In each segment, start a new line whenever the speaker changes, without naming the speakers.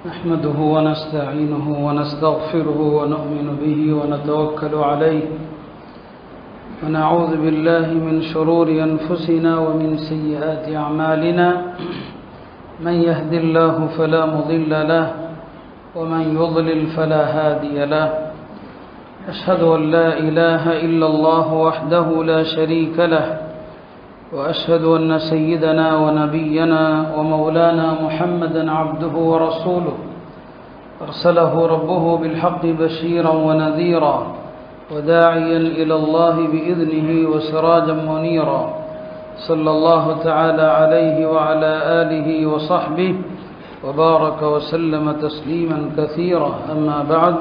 نحمده ونستعينه ونستغفره ونؤمن به ونتوكل عليه ونعوذ بالله من شرور أنفسنا ومن سيئات أعمالنا من يهد الله فلا مضل له ومن يضلل فلا هادي له أشهد أن لا إله إلا الله وحده لا شريك له وأشهد أن سيدنا ونبينا ومولانا محمدا عبده ورسوله أرسله ربه بالحق بشيرا ونذيرا وداعيا إلى الله بإذنه وسراجا منيرا صلى الله تعالى عليه وعلى آله وصحبه وبارك وسلم تسليما كثيرا أما بعد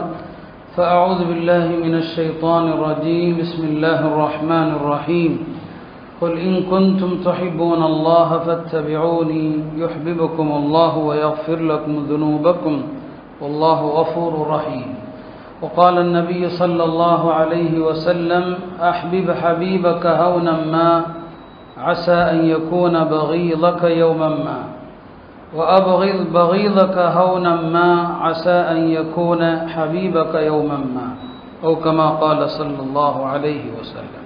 فأعوذ بالله من الشيطان الرجيم بسم الله الرحمن الرحيم قل إن كنتم تحبون الله فاتبعوني يحببكم الله ويغفر لكم ذنوبكم والله غفور رحيم وقال النبي صلى الله عليه وسلم أحبب حبيبك هونا ما عسى أن يكون بغيضك يوما ما وأبغض بغيضك هونا ما عسى أن يكون حبيبك يوما ما أو كما قال صلى الله عليه وسلم.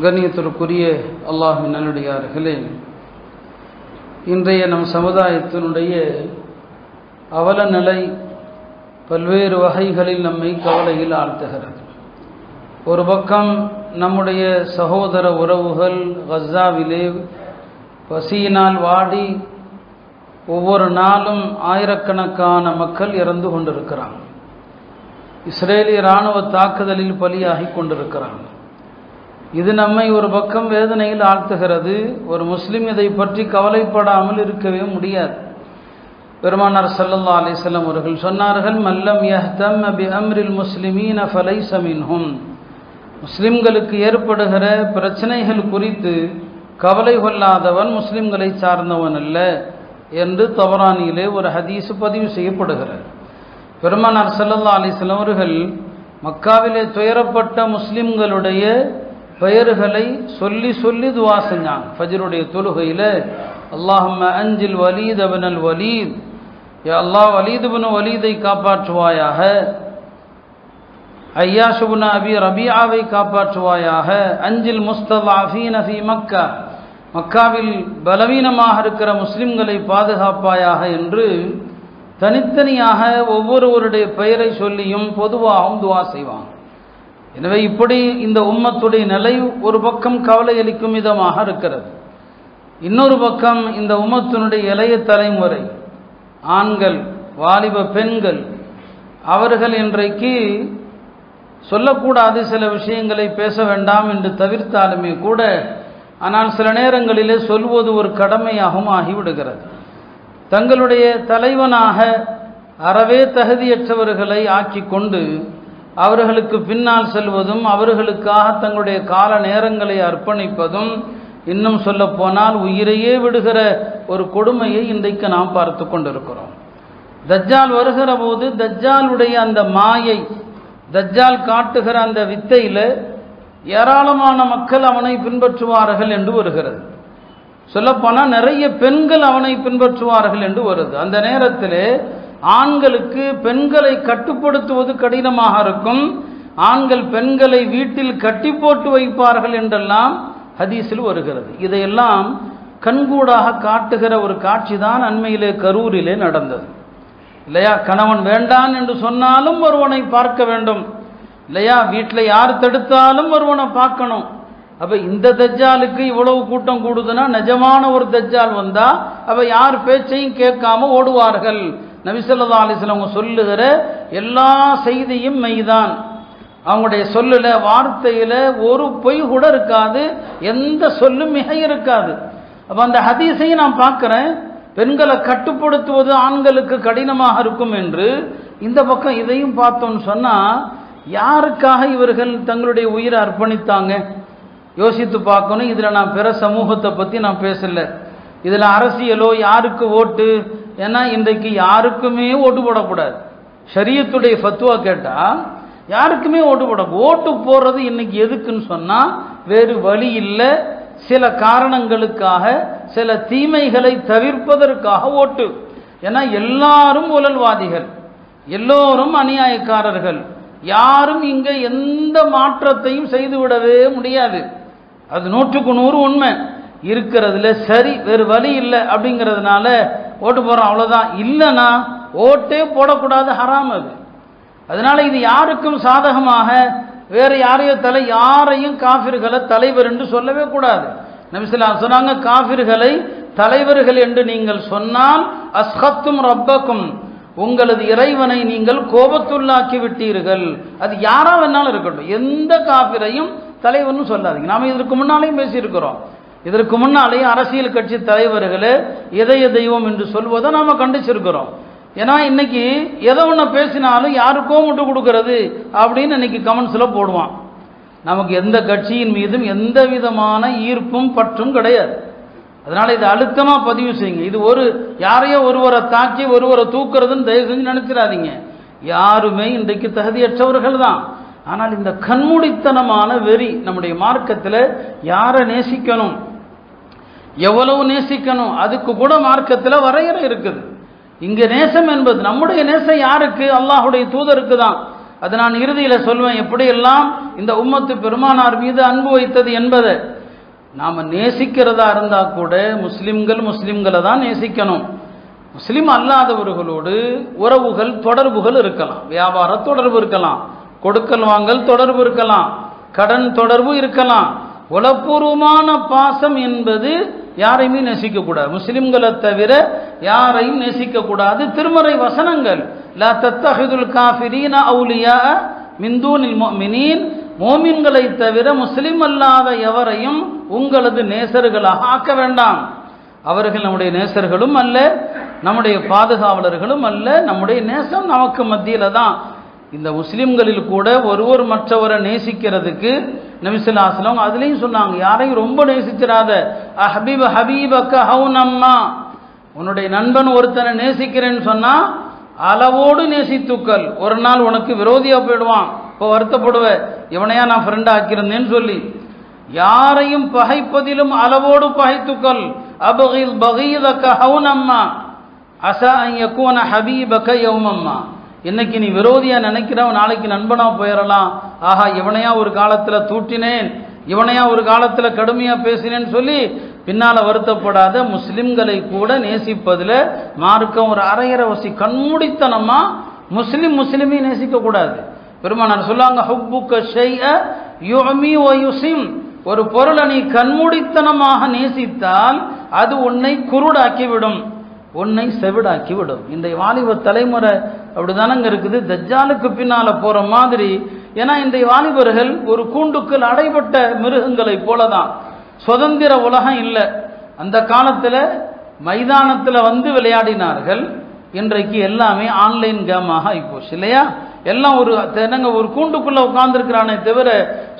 கண்ணியத்திற்குரிய அல்லாஹ்வின் நல்லடியார்களே, இன்றைய நம் சமுதாயத்தினுடைய அவல நிலை பல்வேறு வகைகளில் நம்மை கவலையில் ஆழ்த்துகிறது. ஒரு பக்கம் நம்முடைய சகோதர உறவுகள் கஸாவிலே பசியினால் வாடி ஒவ்வொரு நாளும் ஆயிரக்கணக்கான மக்கள் இறந்து கொண்டிருக்கிறாங்க. இஸ்ரேலிய இராணுவ தாக்குதலில் பலியாகி கொண்டிருக்கிறாங்க. இது நம்மை ஒரு பக்கம் வேதனையில் ஆழ்த்துகிறது. ஒரு முஸ்லிம் இதை பற்றி கவலைப்படாமல் இருக்கவே முடியாது. பெருமானார் ஸல்லல்லாஹு அலைஹி வஸல்லம் அவர்கள் சொன்னார்கள், மல்லம் யஹ்தம் பி அம்ரில் முஸ்லிமீன ஃபலைஸ மின்ஹும். முஸ்லிம்களுக்கு ஏற்படுகிற பிரச்சனைகள் குறித்து கவலை கொள்ளாதவன் முஸ்லிம்களை சார்ந்தவன் அல்ல என்று தபரானியிலே ஒரு ஹதீஸ் பதிவு செய்யப்படுகிறது. பெருமானார் ஸல்லல்லாஹு அலைஹி வஸல்லம் அவர்கள் மக்காவிலே துயரப்பட்ட முஸ்லிம்களுடைய பெயர்களை சொல்லி சொல்லி துவா செஞ்சாங்க. ஃபஜ்ருடைய தொழுகையில் அல்லாஹும்ம அன்ஜில் வலீத் இப்னுல் வலீத், யா அல்லாஹ் வலீத் இப்னு வலீதை காப்பாற்றுவாயாக, ஐயாஷ் இப்னு அபி ரபியாவை காப்பாற்றுவாயாக, அன்ஜில் முஸ்ததஅஃபீன ஃபீ மக்கா, மக்காவில் பலவீனமாக இருக்கிற முஸ்லிம்களை பாதுகாப்பாயாக என்று தனித்தனியாக ஒவ்வொருவருடைய பெயரை சொல்லியும் பொதுவாகவும் துவா செய்வாங்க. எனவே இப்படி இந்த உம்மத்துடைய நிலை ஒரு பக்கம் கவலை அளிக்கும் விதமாக இருக்கிறது. இன்னொரு பக்கம் இந்த உம்மத்தினுடைய இளைய தலைமுறை ஆண்கள், வாலிப பெண்கள், அவர்கள் இன்றைக்கு சொல்லக்கூடாது சில விஷயங்களை பேச வேண்டாம் என்று தவிர்த்தாலுமே கூட, ஆனால் சில நேரங்களிலே சொல்வது ஒரு கடமையாகவும் ஆகிவிடுகிறது. தங்களுடைய தலைவனாக அறவே தகுதியற்றவர்களை ஆக்கி கொண்டு அவர்களுக்கு பின்னால் செல்வதும், அவர்களுக்காக தங்களுடைய கால நேரங்களை அர்ப்பணிப்பதும், இன்னும் சொல்ல போனால் உயிரையே விடுகிற ஒரு கொடுமையை இன்றைக்கு நாம் பார்த்து கொண்டிருக்கிறோம். தஜ்ஜால் வருகிற போது தஜ்ஜாலுடைய அந்த மாயை, தஜ்ஜால் காட்டுகிற அந்த வித்தையில் ஏராளமான மக்கள் அவனை பின்பற்றுவார்கள் என்று வருகிறது. சொல்லப்போனால் நிறைய பெண்கள் அவனை பின்பற்றுவார்கள் என்று வருது. அந்த நேரத்தில் ஆண்களுக்கு பெண்களை கட்டுப்படுத்துவது கடினமாக இருக்கும். ஆண்கள் பெண்களை வீட்டில் கட்டி போட்டு வைப்பார்கள் என்றெல்லாம் ஹதீஸில் வருகிறது. இதையெல்லாம் கண்கூடாக காட்டுகிற ஒரு காட்சி தான் அண்மையிலே கரூரிலே நடந்தது இல்லையா? கணவன் வேண்டான் என்று சொன்னாலும் ஒருவனை பார்க்க வேண்டும் இல்லையா? வீட்டில் யார் தடுத்தாலும் ஒருவனை பார்க்கணும். அப்ப இந்த தஜ்ஜாலுக்கு இவ்வளவு கூட்டம் கூடுதுன்னா நிஜமான ஒரு தஜ்ஜால் வந்தா அப்ப யார் பேச்சையும் கேட்காம ஓடுவார்கள். நபி ஸல்லல்லாஹு அலைஹி வஸல்லம் சொல்லுகிற எல்லா செய்தியும் மெய்தான். அவங்களுடைய சொல்லுல, வார்த்தையில ஒரு பொய் கூட இருக்காது, எந்த சொல்லும் மிகை இருக்காது. அப்ப அந்த ஹதீஸையும் நான் பார்க்கிறேன், பெண்களை கட்டுப்படுத்துவது ஆண்களுக்கு கடினமாக இருக்கும் என்று. இந்த பக்கம் இதையும் பார்த்தோம்னு சொன்னா, யாருக்காக இவர்கள் தங்களுடைய உயிரை அர்ப்பணித்தாங்க? யோசித்து பார்க்கணும். இதுல நான் பிற சமூகத்தை பத்தி நான் பேசல, இதுல அரசியலோ யாருக்கு ஓட்டு, ஏன்னா இன்றைக்கு யாருக்குமே ஓட்டு போடக்கூடாது. ஷரியத்துடைய ஃபத்வா கேட்டா யாருக்குமே ஓட்டு போடக்கூடாது. ஓட்டு போடுறது இன்னைக்கு எதுக்குன்னு சொன்னா வேறு வழி இல்லை, சில காரணங்களுக்காக, சில தீமைகளை தவிர்ப்பதற்காக ஓட்டு. ஏன்னா எல்லாரும் ஊழல்வாதிகள், எல்லோரும் அநியாயக்காரர்கள், யாரும் இங்க எந்த மாற்றத்தையும் செய்துவிடவே முடியாது. அது 100க்கு 100 உண்மை. இருக்கிறதுல சரி, வேறு வழி இல்லை அப்படிங்கிறதுனால ஓட்டு போறோம், அவ்வளவுதான். இல்லைன்னா ஓட்டே போடக்கூடாது, ஹராம் அது. அதனால இது யாருக்கும் சாதகமாக வேற யாரையும் காஃபிர்களை தலைவர் என்று சொல்லவே கூடாது. நபி ஸல்லல்லாஹு அலைஹி சொன்னாங்க, காஃபிர்களை தலைவர்கள் என்று நீங்கள் சொன்னால் அஸ்ஹத்தும் ரப்பக்கும், உங்களது இறைவனை நீங்கள் கோபத்துள்ளாக்கி விட்டீர்கள். அது யாரா வேணாலும் இருக்கட்டும், எந்த காஃபிரையும் தலைவர்னு சொல்லாதீங்க. நாம இதற்கு முன்னாலேயும் பேசியிருக்கிறோம். இதற்கு முன்னாலேயே அரசியல் கட்சி தலைவர்களே இதய தெய்வம் என்று சொல்வதை நாம கண்டிச்சிருக்கிறோம். ஏன்னா இன்னைக்கு எதை ஒன்று பேசினாலும் யாருக்கோ முட்டு கொடுக்கறது அப்படின்னு இன்னைக்கு கமெண்ட்ஸ்ல போடுவான். நமக்கு எந்த கட்சியின் மீதும் எந்த விதமான ஈர்ப்பும் பற்றும் கிடையாது. அதனால இதை அழுத்தமா பதிவு செய்யுங்க. இது யாரையோ ஒருவரை தாக்கி ஒருவரை தூக்குறதுன்னு தயவு செஞ்சு நினைச்சிடாதீங்க. யாருமே இன்றைக்கு தகுதியற்றவர்கள் தான். ஆனால் இந்த கண்மூடித்தனமான வெறி நம்முடைய மார்க்கத்தில் யாரை நேசிக்கணும், எவ்வளவு நேசிக்கணும், அதுக்கு கூட மார்க்கத்தில் வரையறை இருக்குது. இங்க நேசம் என்பது நம்முடைய நேசம் யாருக்கு? அல்லாஹுடைய தூதருக்கு தான். அது நான் இறுதியில சொல்வேன், எப்படியெல்லாம் இந்த உம்மத்து பெருமானார் மீது அன்பு வைத்தது என்பதை. நாம நேசிக்கிறதா இருந்தா கூட முஸ்லிம்களை தான் நேசிக்கணும். முஸ்லிம் அல்லாதவர்களோடு உறவுகள் தொடர்புகள் இருக்கலாம், வியாபார தொடர்பு இருக்கலாம், கொடுக்கல் வாங்கல் தொடர்பு இருக்கலாம், கடன் தொடர்பு இருக்கலாம். உளப்பூர்வமான பாசம் என்பது யாரையுமே நேசிக்க கூடாது. முஸ்லிம்களை தவிர யாரையும் நேசிக்க கூடாது. திருமறை வசனங்கள், லா தத்தஹிதுல் காஃபிரீன அவுலியா மின் தூனில் முஃமினீன், மோமின்களை தவிர முஸ்லிம் அல்லாத எவரையும் உங்களது நேசர்களாக ஆக்க வேண்டாம். அவர்கள் நம்முடைய நேசர்களும் அல்ல, நம்முடைய பாதுகாவலர்களும் அல்ல. நம்முடைய நேசம் நமக்கு மத்தியில தான். இந்த முஸ்லிம்களில் கூட ஒருவர் மற்றவரை நேசிக்கிறதுக்கு நபி ஸல்லல்லாஹு அலைஹி வஸல்லம் அதுலயும் சொன்னாங்க, யாரையும் ரொம்ப நேசிச்சிராத. அஹ்பிப ஹபீபக ஹவுனம்மா, உன்னுடைய நண்பன் ஒருத்தனை நேசிக்கிறேன்னு சொன்னா அளவோடு நேசித்துக்கள். ஒரு நாள் உனக்கு விரோதியா போயிடுவான், இப்போ வருத்தப்படுவ, இவனையா நான் ஃப்ரெண்டா ஆக்கியிருந்தேன்னு சொல்லி. யாரையும் பகைப்பதிலும் அளவோடு பகைத்துக்கள். அபகில் பகீதக ஹவுனம்மா அஸா அன் யகூன ஹபீபக யௌமம்மா, இன்னைக்கு நீ விரோதியா நினைக்கிறவன் நாளைக்கு நண்பனா போயிடலாம். ஆஹா, இவனையா ஒரு காலத்துல தூட்டினேன், இவனையா ஒரு காலத்துல கடுமையா பேசினேன்னு சொல்லி பின்னால வருத்தப்படாத. முஸ்லிம்களை கூட நேசிப்பதுல மார்க்கம் ஒரு அரையரவசி கண்மூடித்தனமா முஸ்லிமை நேசிக்க கூடாது. பெருமானார் சொல்லாங்க, ஹுப்புக ஷைஅ யுமி வ யுஸிம், ஒரு பொருளை நீ கண்மூடித்தனமாக நேசித்தால் அது உன்னை குருடாக்கிவிடும், உன்னை செவிடாக்கி விடும். இந்த வாலிப தலைமுறை அப்படிதானங்க இருக்குது, தஜ்ஜாலுக்கு பின்னால போற மாதிரி. ஏன்னா இந்த வாலிபர்கள் ஒரு கூண்டுக்குள் அடைபட்ட மிருகங்களை போலதான். சுதந்திர உலகம் இல்லை. அந்த காலத்துல மைதானத்துல விளையாடினார்கள். இன்றைக்கு எல்லாமே ஆன்லைன் கேமாக ஆகிப்போச்சு இல்லையா? எல்லாம் ஒரு கூண்டுக்குள்ள உட்கார்ந்துருக்கிறானே தவிர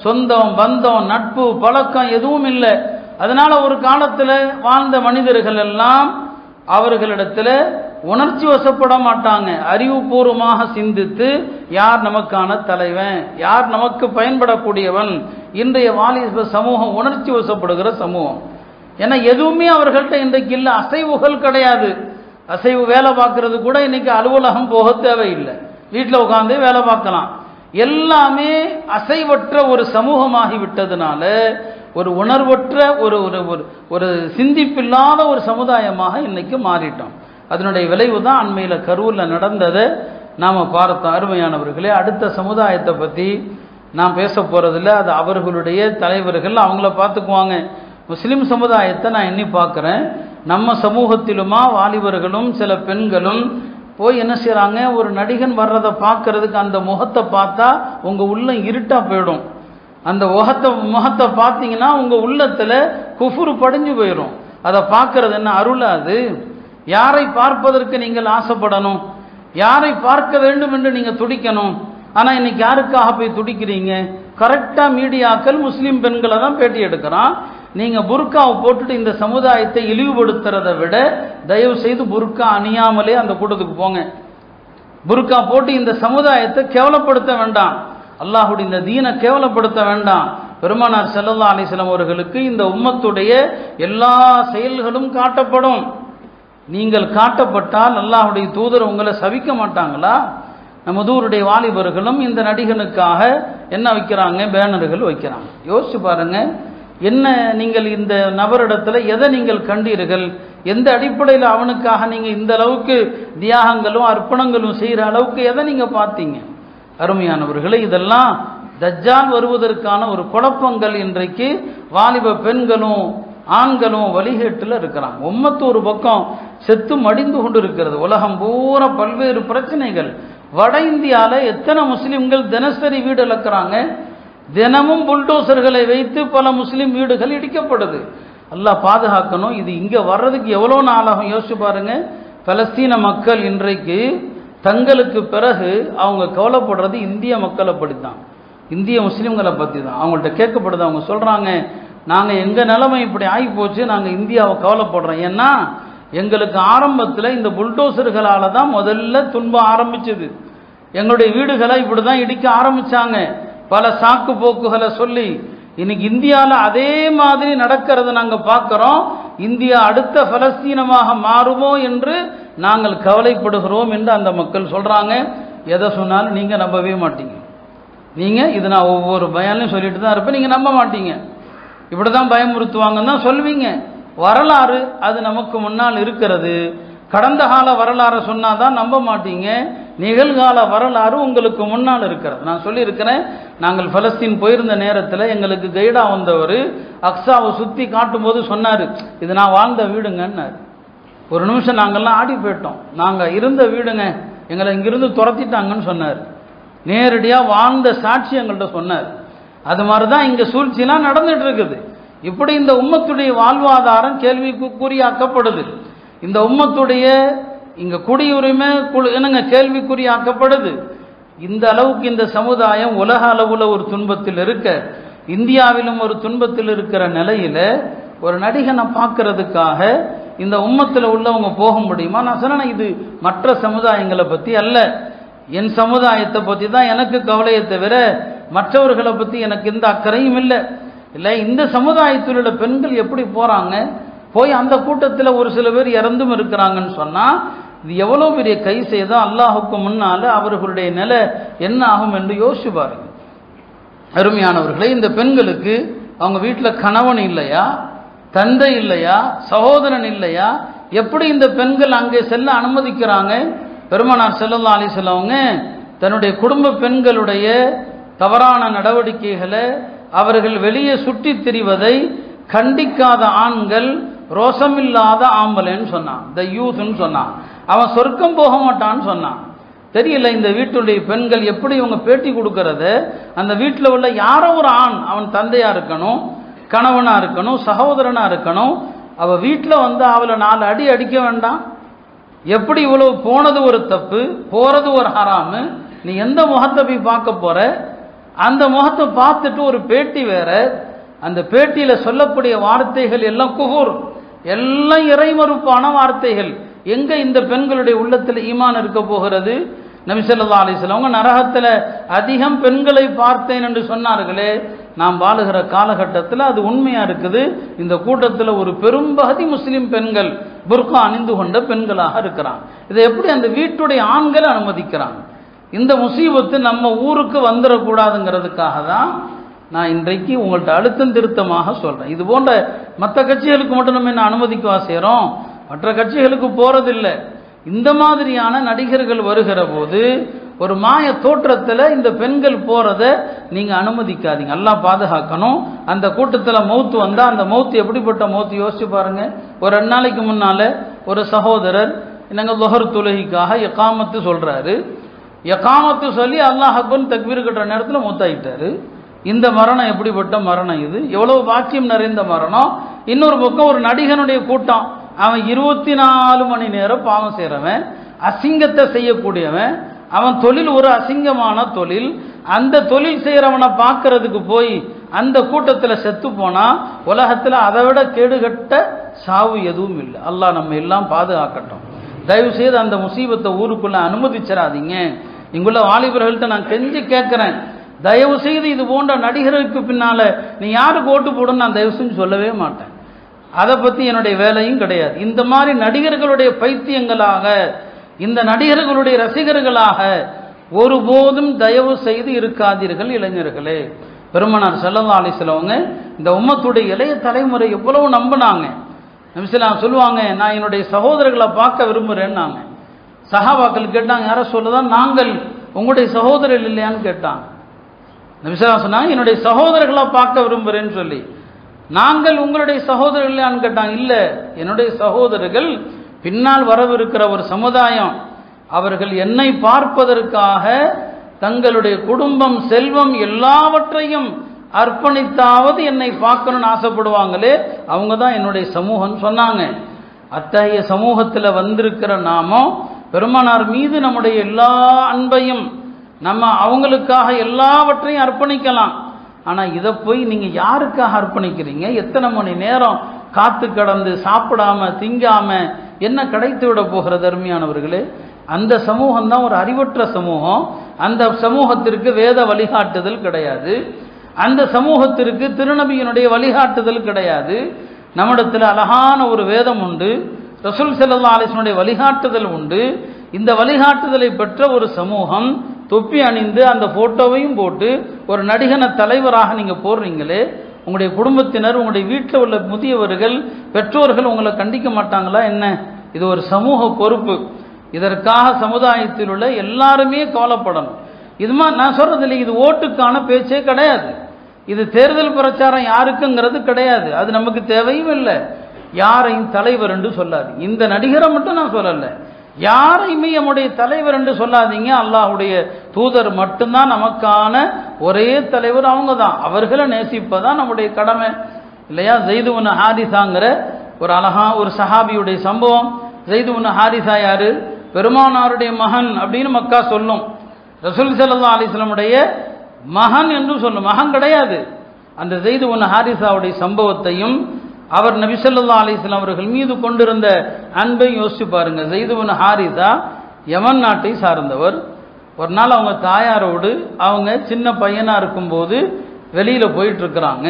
சொந்தம் பந்தம் நட்பு பழக்கம் எதுவும் இல்லை. அதனால ஒரு காலத்துல வாழ்ந்த மனிதர்கள் எல்லாம் அவர்களிடத்துல உணர்ச்சி வசப்பட மாட்டாங்க. அறிவுபூர்வமாக சிந்தித்து யார் நமக்கான தலைவன், யார் நமக்கு பயன்படக்கூடியவன். இன்றைய வாலிப சமூகம் உணர்ச்சி வசப்படுகிற சமூகம். ஏன்னா எதுவுமே அவர்கள்ட்ட இன்றைக்கு இல்லை. அசைவுகள் கிடையாது. அசைவு வேலை பார்க்கறது கூட இன்னைக்கு அலுவலகம் போக தேவையில்லை, வீட்டில் உட்கார்ந்து வேலை பார்க்கலாம். எல்லாமே அசைவற்ற ஒரு சமூகமாகி விட்டதுனால ஒரு உணர்வற்ற ஒரு சிந்திப்பில்லாத ஒரு சமுதாயமாக இன்னைக்கு மாறிட்டோம். அதனுடைய விளைவு தான் அண்மையில கரூர்ல நடந்ததை நாம பார்த்தோம். அருமையானவர்களே, அடுத்த சமுதாயத்தை பத்தி நான் பேச போறதில்லை, அது அவர்களுடைய தலைவர்கள் அவங்கள பார்த்துக்குவாங்க. முஸ்லிம் சமுதாயத்தை நான் எண்ணி பார்க்கிறேன். நம்ம சமூகத்திலுமா வாலிபர்களும் சில பெண்களும் போய் என்ன செய்யறாங்க, ஒரு நடிகன் வர்றதை பார்க்கறதுக்கு அந்த முகத்தை பார்த்தா உங்க உள்ள இருட்டா போயிடும். அந்த முகத்தை பார்த்தீங்கன்னா உங்க உள்ளத்துல குஃபுரு படிஞ்சு போயிடும். அதை பார்க்கறது என்ன அருளா? அது யாரை பார்ப்பதற்கு நீங்கள் ஆசைப்படணும், யாரை பார்க்க வேண்டும் என்று நீங்க துடிக்கணும். ஆனா இன்னைக்கு யாருக்காக போய் துடிக்கிறீங்க? கரெக்டா மீடியாக்கள் முஸ்லிம் பெண்களை தான் பேட்டி எடுக்கிறான். நீங்க புர்காவை போட்டுட்டு இந்த சமுதாயத்தை இழிவுபடுத்துறதை விட தயவு செய்து புர்கா அணியாமலே அந்த கூட்டத்துக்கு போங்க. புர்கா போட்டு இந்த சமுதாயத்தை கேவலப்படுத்த வேண்டாம், அல்லாஹுடைய இந்த தீனை கேவலப்படுத்த வேண்டாம். பெருமானார் ஸல்லல்லாஹு அலைஹி வஸல்லம் அவர்களுக்கு இந்த உம்மத்துடைய எல்லா செயல்களும் காட்டப்படும். நீங்கள் காட்டப்பட்டால் அல்லாஹ்வுடைய தூதர் உங்களை சபிக்க மாட்டாங்களா? நமது ஊருடைய வாலிபர்களும் இந்த நடிகனுக்காக என்ன வைக்கிறாங்க, பேனர்கள் வைக்கிறாங்க. யோசிச்சு பாருங்க, என்ன நீங்கள் இந்த நபரிடத்துல எதை நீங்கள் கண்டீர்கள்? எந்த அடிப்படையில் அவனுக்காக நீங்க இந்த அளவுக்கு தியாகங்களும் அர்ப்பணங்களும் செய்கிற அளவுக்கு எதை நீங்க பார்த்தீங்க? அருமையானவர்களே, இதெல்லாம் தஜ்ஜால் வருவதற்கான ஒரு குழப்பங்கள். இன்றைக்கு வாலிப பெண்களும் ஆண்களும் வழிகேட்டில் இருக்கிறாங்க. உம்மத்து ஒரு பக்கம் செத்து மடிந்து கொண்டு இருக்கிறது. உலகம் பூரா பல்வேறு பிரச்சனைகள். வட இந்தியாவில் எத்தனை முஸ்லிம்கள் தினசரி வீடு இழக்கிறாங்க. தினமும் புல்டோசர்களை வைத்து பல முஸ்லிம் வீடுகள் இடிக்கப்படுது. அல்லாஹ் பாதுகாக்கணும். இது இங்கே வர்றதுக்கு எவ்வளோ நாளாகும் யோசிச்சு பாருங்க. பலஸ்தீன மக்கள் இன்றைக்கு தங்களுக்கு பிறகு அவங்க கவலைப்படுறது இந்திய மக்களை பற்றி தான், இந்திய முஸ்லீம்களை பற்றி தான். அவங்கள்ட்ட கேட்கப்படுது. அவங்க சொல்கிறாங்க, நாங்கள் எங்கள் நிலைமை இப்படி ஆகி போச்சு, நாங்கள் இந்தியாவை கவலைப்படுறோம். ஏன்னா எங்களுக்கு ஆரம்பத்தில் இந்த புல்டோசர்களால் தான் முதல்ல துன்பம் ஆரம்பிச்சது. எங்களுடைய வீடுகளை இப்படி தான் இடிக்க ஆரம்பித்தாங்க, பல சாக்கு போக்குகளை சொல்லி. இன்னைக்கு இந்தியாவில் அதே மாதிரி நடக்கிறத நாங்கள் பார்க்குறோம். இந்தியா அடுத்த பலஸ்தீனமாக மாறுமோ என்று நாங்கள் கவலைப்படுகிறோம் என்று அந்த மக்கள் சொல்கிறாங்க. எதை சொன்னாலும் நீங்கள் நம்பவே மாட்டீங்க. நீங்கள் இது நான் ஒவ்வொரு பயான்லையும் சொல்லிட்டு தான் இருப்பேன், நீங்கள் நம்ப மாட்டீங்க. இப்படி தான் பயமுறுத்துவாங்கன்னு தான் சொல்வீங்க. வரலாறு அது நமக்கு முன்னால் இருக்கிறது. கடந்த கால வரலாறு சொன்னால் தான் நம்ப மாட்டீங்க. நிகழ்கால வரலாறு உங்களுக்கு முன்னால் இருக்கிறது. நான் சொல்லியிருக்கிறேன், நாங்கள் பலஸ்தீன் போயிருந்த நேரத்தில் எங்களுக்கு கைடா வந்தவர் அக்ஸாவை சுற்றி காட்டும்போது சொன்னார், இது நான் வாழ்ந்த வீடுங்கன்னார். ஒரு நிமிஷம் நாங்கள்லாம் ஆடி போயிட்டோம். நாங்கள் இருந்த வீடுங்க, எங்களை இங்கிருந்து துரத்திட்டாங்கன்னு சொன்னார். நேரடியாக வாழ்ந்த சாட்சி எங்கள்கிட்ட சொன்னார். அது மாதிரி தான் இங்கே சூழ்ச்சிலாம் நடந்துட்டு இருக்குது. இப்படி இந்த உம்மத்துடைய வாழ்வாதாரம் கேள்விக்குறியாக்கப்படுது. இந்த உம்மத்துடைய இங்கே குடியுரிமை என்னங்க கேள்விக்குறியாக்கப்படுது. இந்த அளவுக்கு இந்த சமுதாயம் உலக அளவில் ஒரு துன்பத்தில் இருக்க, இந்தியாவிலும் ஒரு துன்பத்தில் இருக்கிற நிலையில் ஒரு நடிகனை பார்க்கறதுக்காக இந்த உம்மத்தில் உள்ளவங்க போக முடியுமா? நான் சொன்னேன், இது மற்ற சமுதாயங்களை பற்றி அல்ல, என் சமுதாயத்தை பற்றி தான் எனக்கு கவலையை தவிர மற்றவர்களை பற்றி எனக்கு எந்த அக்கறையும் இல்லை. இல்லை, இந்த சமுதாயத்தில் உள்ள பெண்கள் எப்படி போகிறாங்க, போய் அந்த கூட்டத்தில் ஒரு சில பேர் இறந்தும் இருக்கிறாங்கன்னு சொன்னால் இது எவ்வளோ பெரிய கை செய்தால் அல்லாஹுக்கு முன்னால் அவர்களுடைய நிலை என்ன ஆகும் என்று யோசிச்சு பாருங்க. அருமையானவர்களே, இந்த பெண்களுக்கு அவங்க வீட்டில் கணவன் இல்லையா, தந்தை இல்லையா, சகோதரன் இல்லையா? எப்படி இந்த பெண்கள் அங்கே செல்ல அனுமதிக்கிறாங்க? பெருமானார் ஸல்லல்லாஹு அலைஹி வஸல்லம் அவங்க தன்னுடைய குடும்ப பெண்களுடைய தவறான நடவடிக்கைகளை, அவர்கள் வெளியே சுற்றி திரிவதை கண்டிக்காத ஆண்கள் ரோசமில்லாத ஆம்பளைன்னு சொன்னான், த யூத்ன்னு சொன்னான். அவன் சொர்க்கம் போக மாட்டான்னு சொன்னான். தெரியல இந்த வீட்டுடைய பெண்கள் எப்படி இவங்க பேட்டி கொடுக்கறத, அந்த வீட்டில் உள்ள யாரோ ஒரு ஆண், அவன் தந்தையா இருக்கணும், கணவனா இருக்கணும், சகோதரனா இருக்கணும், அவ வீட்டில் வந்து அவளை 4 அடி அடிக்க வேண்டாம்? எப்படி இவ்வளவு போனது ஒரு தப்பு, போறது ஒரு ஹராமு? நீ எந்த முகத்தை போய் பார்க்க போற? அந்த முகத்தை பார்த்துட்டு ஒரு பேட்டி வேற, அந்த பேட்டியில சொல்லக்கூடிய வார்த்தைகள் எல்லாம் குஃபுர், எல்லாம் இறைமறுப்பான வார்த்தைகள். எங்க இந்த பெண்களுடைய உள்ளத்தில் ஈமான் இருக்க போகிறது? நபி ஸல்லல்லாஹு அலைஹி வஸல்லம் அவங்க நரகத்தில் அதிகம் பெண்களை பார்த்தேன் என்று சொன்னார்களே, நாம் வாழுகிற காலகட்டத்தில் அது உண்மையா இருக்குது. இந்த கூட்டத்தில் ஒரு பெரும்பகுதி முஸ்லிம் பெண்கள் புர்கா அணிந்து கொண்ட பெண்களாக இருக்கிறாங்க. இதை எப்படி அந்த வீட்டுடைய ஆண்களை அனுமதிக்கிறாங்க? இந்த முசீபத்து நம்ம ஊருக்கு வந்துடக்கூடாதுங்கிறதுக்காக தான் நான் இன்றைக்கு உங்கள்கிட்ட அழுத்தம் திருத்தமாக சொல்கிறேன். இது போன்ற மற்ற கட்சிகளுக்கு மட்டும் நம்ம என்ன அனுமதிக்கவா செய்கிறோம்? மற்ற கட்சிகளுக்கு போகிறதில்லை. இந்த மாதிரியான நடிகர்கள் வருகிற போது ஒரு மாய தோற்றத்தில் இந்த பெண்கள் போகிறத நீங்கள் அனுமதிக்காதீங்க. எல்லாம் பாதுகாக்கணும். அந்த கூட்டத்தில் மௌத்து வந்தால் அந்த மௌத்து எப்படிப்பட்ட மௌத்து யோசிச்சு பாருங்க. ஒரு 2 நாளைக்கு முன்னால் ஒரு சகோதரர் என்னங்க லுஹர் தொழுகைக்காக எகாமத்து சொல்கிறாரு. எகாமத்து சொல்லி அல்லாஹ் அக்பர் தக்பீர் கட்டுற நேரத்தில் மூத்தாயிட்டாரு. இந்த மரணம் எப்படிப்பட்ட மரணம்? இது எவ்வளவு பாக்கியம் நிறைந்த மரணம். இன்னொரு பக்கம் ஒரு நடிகனுடைய கூட்டம், அவன் 24 மணி நேரம் பாவம் செய்கிறவன், அசிங்கத்தை செய்யக்கூடியவன், அவன் தொழில் ஒரு அசிங்கமான தொழில். அந்த தொழில் செய்கிறவனை பார்க்கறதுக்கு போய் அந்த கூட்டத்தில் செத்து போனா உலகத்தில் அதை விட கேடுகட்ட சாவு எதுவும் இல்லை. அல்லாஹ் நம்ம எல்லாம் பாதுகாக்கட்டும். தயவு செய்து அந்த முசீபத்தை ஊருக்குள்ள அனுமதிச்சிடாதீங்க. இங்குள்ள வாலிபர்கள்ட்ட நான் கெஞ்சி கேட்கிறேன், தயவு செய்து இது போன்ற நடிகருக்கு பின்னால நீ யாருக்கு ஓட்டு போடுன்னு நான் தயவு செஞ்சு சொல்லவே மாட்டேன். அதை பற்றி என்னுடைய வேலையும் கிடையாது. இந்த மாதிரி நடிகர்களுடைய பைத்தியங்களாக, இந்த நடிகர்களுடைய ரசிகர்களாக ஒருபோதும் தயவு செய்து இருக்காதீர்கள் இளைஞர்களே. பெருமானார் ஸல்லல்லாஹு அலைஹி வஸல்லம் இந்த உம்மத்துடைய இளைய தலைமுறை எவ்வளவு நம்பினாங்க. நபி ஸல்லல்லாஹு அலைஹி சொல்லுவாங்க, நான் என்னுடைய சகோதரர்களை பார்க்க விரும்புகிறேன்னாங்க. சஹாபாக்கள் கேட்டாங்க, யாரை சொல்லுதான், நாங்கள் உங்களுடைய சகோதரர் இல்லையான்னு கேட்டாங்க. நபி ஸல்லல்லாஹு அலைஹி சொன்னாங்க, என்னுடைய சகோதரர்களை பார்க்க விரும்புகிறேன்னு சொல்லி. நாங்கள் உங்களுடைய சகோதரர் இல்லையான்னு கேட்டாங்க. இல்லை, என்னுடைய சகோதரர்கள் பின்னால் வரவிருக்கிற ஒரு சமுதாயம், அவர்கள் என்னை பார்ப்பதற்காக தங்களுடைய குடும்பம், செல்வம் எல்லாவற்றையும் அர்ப்பணித்தாவது என்னை பார்க்கணும்னு ஆசைப்படுவாங்களே, அவங்க தான் என்னுடைய சமூகம் சொன்னாங்க. அத்தகைய சமூகத்தில் வந்திருக்கிற நாமோ பெருமானார் மீது நம்முடைய எல்லா அன்பையும் நம்ம அவங்களுக்காக எல்லாவற்றையும் அர்ப்பணிக்கலாம். ஆனால் இதை போய் நீங்கள் யாருக்காக அர்ப்பணிக்கிறீங்க? எத்தனை மணி நேரம் காத்து கடந்து சாப்பிடாம திங்காம என்ன கிடைத்து விட போகிறது? அருமையானவர்களே, அந்த சமூகம் தான் ஒரு அறிவற்ற சமூகம். அந்த சமூகத்திற்கு வேத வழிகாட்டுதல் கிடையாது. அந்த சமூகத்திற்கு திருநபியினுடைய வழிகாட்டுதல் கிடையாது. நம்மிடத்தில் அழகான ஒரு வேதம் உண்டு, ரசூல் ஸல்லல்லாஹு அலைஹி வஸல்லம் வழிகாட்டுதல் உண்டு. இந்த வழிகாட்டுதலை பெற்ற ஒரு சமூகம் தொப்பி அணிந்து அந்த போட்டோவையும் போட்டு ஒரு நடிகனை தலைவராக நீங்க போடுறீங்களே, உங்களுடைய குடும்பத்தினர், உங்களுடைய வீட்டில் உள்ள முதியவர்கள், பெற்றோர்கள் உங்களை கண்டிக்க மாட்டாங்களா என்ன? இது ஒரு சமூக பொறுப்பு. இதற்காக சமுதாயத்தில் உள்ள எல்லாருமே கவலைப்படணும். இதுமா நான் சொல்றது இல்லை, இது ஓட்டுக்கான பேச்சே கிடையாது. இது தேர்தல் பிரச்சாரம் யாருக்குங்கிறது கிடையாது. அது நமக்கு தேவையும் இல்லை. யாரையும் தலைவர் என்று சொல்லாது. இந்த நடிகரை மட்டும் நான் சொல்லல, யாரையுமே நம்முடைய தலைவர் என்று சொல்லாதீங்க. அல்லாஹ்வுடைய தூதர் மட்டும்தான் நமக்கான ஒரே தலைவர், அவங்க தான். அவர்களை நேசிப்பதான் நம்முடைய கடமை இல்லையா? ஸைது இப்னு ஹாரிஸாங்கிற ஒரு அழகா ஒரு சஹாபியுடைய சம்பவம். ஸைது இப்னு ஹாரிஸா யாரு? பெருமானாருடைய மகன் அப்படின்னு மக்கா சொல்லும். ரசூல் ஸல்லல்லாஹு அலைஹி வஸல்லமுடைய மகன் என்று சொல்லும், மகன் கிடையாது. அந்த ஸைது இப்னு ஹாரிஸாவுடைய சம்பவத்தையும் அவர் நபி ஸல்லல்லாஹு அலைஹி வஸல்லம் அவர்கள் மீது கொண்டிருந்த அன்பை யோசிச்சு பாருங்க. ஸைது இப்னு ஹாரிஸா யமன் நாட்டை சார்ந்தவர். ஒரு நாள் அவங்க தாயாரோடு அவங்க சின்ன பையனா இருக்கும்போது வெளியில போயிட்டு இருக்கிறாங்க.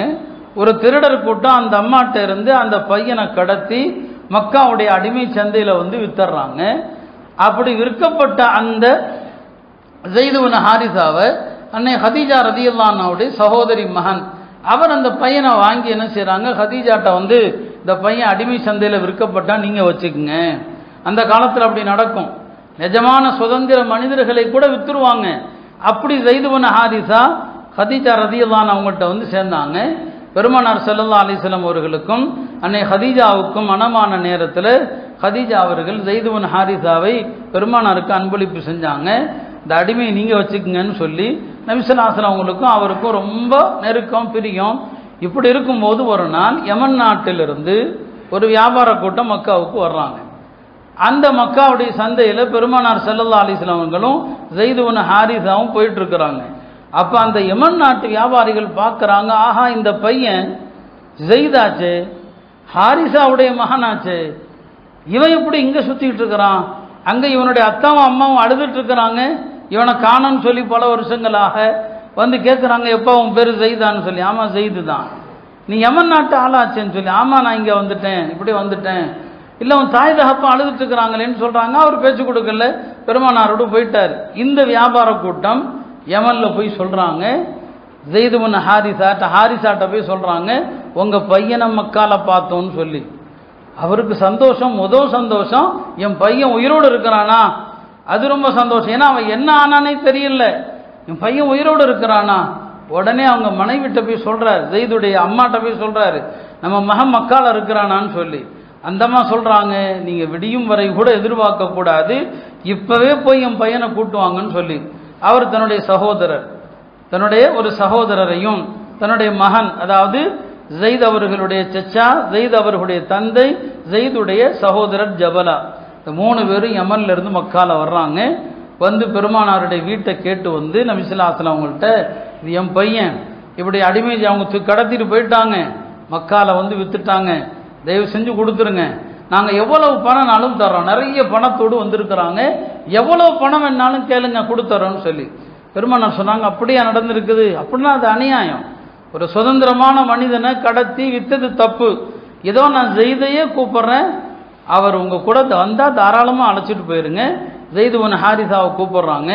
ஒரு திருடர் கூட்டம் அந்த அம்மாட்ட இருந்து அந்த பையனை கடத்தி மக்காவுடைய அடிமை சந்தையில வித்தர்றாங்க. அப்படி விற்கப்பட்ட அந்த ஸைது இப்னு ஹாரிஸாவை அன்னை ஹதீஜா ரலியல்லாஹு அன்ஹாவுடைய சகோதரி மகன் அவர் அந்த பையனை வாங்கி என்ன செய்யறாங்க, ஹதீஜாட்ட இந்த பையன் அடிமை சந்தையில் விற்கப்பட்டா நீங்க வச்சுக்குங்க. அந்த காலத்தில் அப்படி நடக்கும். நிஜமான சுதந்திர மனிதர்களை கூட வித்துருவாங்க. அப்படி ஸைது இப்னு ஹாரிஸா ஹதீஜா ரலியல்லாஹு அன்ஹா அவங்கள்ட்ட சேர்ந்தாங்க. பெருமானார் ஸல்லல்லாஹு அலைஹி வஸல்லம் அவர்களுக்கும் அன்னை ஹதீஜாவுக்கும் மனமான நேரத்தில் ஹதீஜா அவர்கள் ஸைது இப்னு ஹாரிஸாவை பெருமானாருக்கு அன்பளிப்பு செஞ்சாங்க. இந்த அடிமையை நீங்க வச்சுக்குங்கன்னு சொல்லி நபி ஸல்லல்லாஹு அலைஹி வஸல்லம் அவங்களுக்கும் அவருக்கும் ரொம்ப நெருக்கம், பிரியம். இப்படி இருக்கும்போது ஒரு நாள் யமன் நாட்டிலிருந்து ஒரு வியாபார கூட்டம் மக்காவுக்கு வர்றாங்க. அந்த மக்காவுடைய சந்தையில் பெருமானார் ஸல்லல்லாஹு அலைஹி வஸல்லம் அவங்களும் ஸைது இப்னு ஹாரிஸாவும் போயிட்டு இருக்கிறாங்க. அப்ப அந்த யமன் நாட்டு வியாபாரிகள் பார்க்கறாங்க, ஆஹா இந்த பையன் ஸைதாச்சே, ஹாரிஸாவுடைய மகனாச்சே, இவன் எப்படி இங்க சுத்திட்டு இருக்கிறான்? அங்க இவனுடைய அத்தாவும் அம்மாவும் அழுதுட்டு இருக்கிறாங்க. இவனை காணன்னு சொல்லி பல வருஷங்களாக கேட்குறாங்க, எப்போ உன் பேர் ஸைதான்னு சொல்லி. ஆமா ஸைது தான். நீ யமன் நாட்டு ஆளாச்சேன்னு சொல்லி. ஆமா நான் இங்கே வந்துட்டேன், இப்படி வந்துட்டேன். இல்லை உன் தாய் தகப்பா அழுதுட்டு இருக்கிறாங்களேன்னு சொல்றாங்க. அவர் பேச்சு கொடுக்கல, பெருமானாரோடு போயிட்டார். இந்த வியாபார கூட்டம் யமன்ல போய் சொல்றாங்க, ஸைது இப்னு ஹாரிஸாட்ட போய் சொல்றாங்க, உங்க பையனை மக்கால பார்த்தோன்னு சொல்லி. அவருக்கு சந்தோஷம், முதல் சந்தோஷம், என் பையன் உயிரோடு இருக்கிறானா, அது ரொம்ப சந்தோஷம். ஏன்னா அவன் என்ன ஆனானே தெரியல, என் பையன் உயிரோடு இருக்கிறானா. உடனே அவங்க மனைவிட்ட போய் சொல்றாரு, ஸைதுடைய அம்மாட்ட போய் சொல்றாரு, நம்ம மகன் மக்கால இருக்கிறானான்னு சொல்லி. அந்தம்மா சொல்றாங்க, நீங்க விடியும் வரை கூட எதிர்பார்க்க கூடாது, இப்பவே போய் என் பையனை கூட்டுவாங்கன்னு சொல்லி. அவர் தன்னுடைய சகோதரர், தன்னுடைய ஒரு சகோதரரையும் தன்னுடைய மகன், அதாவது ஸைத் அவர்களுடைய சச்சா, ஸைத் அவர்களுடைய தந்தை, ஸைதுடைய சகோதரர் ஜபலா, இந்த 3 பேரும் யமன்ல இருந்து மக்கால வர்றாங்க. பெருமானாருடைய வீட்டை கேட்டு நபி ஸல்லல்லாஹு அலைஹி வஸல்லம் அவங்கள்ட்ட, இது என் பையன் இப்படி அடிமை அவங்க கடத்திட்டு போயிட்டாங்க, மக்கால வித்துட்டாங்க, தயவு செஞ்சு கொடுத்துருங்க, நாங்கள் எவ்வளவு பணம்னாலும் தர்றோம், நிறைய பணத்தோடு வந்திருக்கிறாங்க, எவ்வளவு பணம் வேணாலும் கேளுங்க கொடுத்துறோம்னு சொல்லி. பெருமானார் சொன்னாங்க, அப்படியா நடந்திருக்குது? அப்படின்னா அது அநியாயம். ஒரு சுதந்திரமான மனிதனை கடத்தி வித்தது தப்பு. ஏதோ நான் ஜெய்தையே கூப்பிட்றேன், அவர் உங்கள் கூட வந்தால் தாராளமாக அழைச்சிட்டு போயிருங்க. ஜெய்து பின் ஹாரிசாவை கூப்பிட்றாங்க.